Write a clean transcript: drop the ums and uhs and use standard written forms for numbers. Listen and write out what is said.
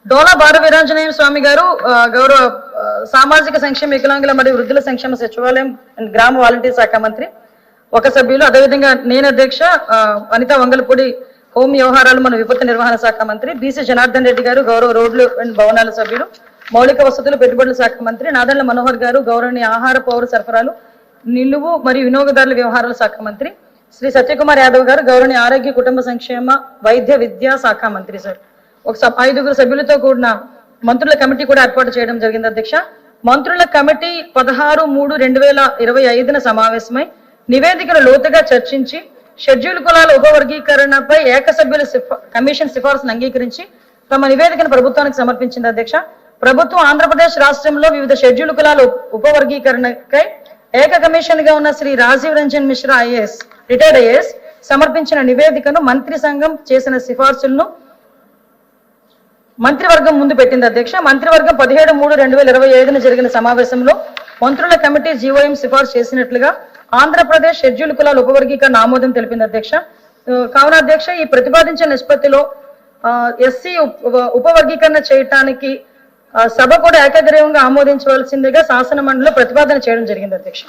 డోలా బాల వీరాంజనేయ స్వామి గారు గౌరవ సామాజిక సంక్షేమ వికలాంగుల మరియు వృద్ధుల సంక్షేమ సచివాలయం అండ్ గ్రామ వాలంటీర్ శాఖ మంత్రి ఒక సభ్యులు, అదేవిధంగా నేను అధ్యక్ష అనితా వంగలపూడి హోం వ్యవహారాలు మన విపత్తు నిర్వహణ శాఖ మంత్రి, బీసీ జనార్దన్ రెడ్డి గారు గౌరవ రోడ్లు అండ్ భవనాల సభ్యులు, మౌలిక వసతులు పెట్టుబడుల శాఖ మంత్రి నాదెండ్ల మనోహర్ గారు గౌరవనీయ ఆహార పౌర సరఫరాలు నిలువు మరియు వినియోగదారుల వ్యవహారాల శాఖ మంత్రి, శ్రీ సత్యకుమార్ యాదవ్ గారు గౌరవనీయ ఆరోగ్య కుటుంబ సంక్షేమ వైద్య విద్యా శాఖ మంత్రి. సార్ ఒక 5 సభ్యులతో కూడిన మంత్రుల కమిటీ కూడా ఏర్పాటు చేయడం జరిగింది అధ్యక్ష. మంత్రుల కమిటీ 16/3/2025 సమావేశమై నివేదికను లోతుగా చర్చించి షెడ్యూల్ కులాల ఉపవర్గీకరణపై ఏకసభ్యుల కమిషన్ సిఫార్సును అంగీకరించి తమ నివేదికను ప్రభుత్వానికి సమర్పించింది అధ్యక్ష. ప్రభుత్వం ఆంధ్రప్రదేశ్ రాష్ట్రంలో వివిధ షెడ్యూల్ కులాల ఉపవర్గీకరణకై ఏక కమిషన్ గా ఉన్న Shri Rajiv Ranjan Mishra IAS retired IAS సమర్పించిన నివేదికను మంత్రి సంఘం చేసిన సిఫార్సులను మంత్రివర్గం ముందు పెట్టింది అధ్యక్ష. మంత్రివర్గం 17/3/2025 జరిగిన సమావేశంలో మంత్రుల కమిటీ జీవోఎం సిఫార్సు చేసినట్లుగా ఆంధ్రప్రదేశ్ షెడ్యూల్ కులాల ఉపవర్గీకరణ ఆమోదం తెలిపింది అధ్యక్ష. కావున అధ్యక్ష ఈ ప్రతిపాదించిన నిష్పత్తిలో ఎస్సీ ఉపవర్గీకరణ చేయటానికి సభ కూడా ఏకగ్రీవంగా ఆమోదించవలసిందిగా శాసన మండలిలో ప్రతిపాదన చేయడం జరిగింది అధ్యక్ష.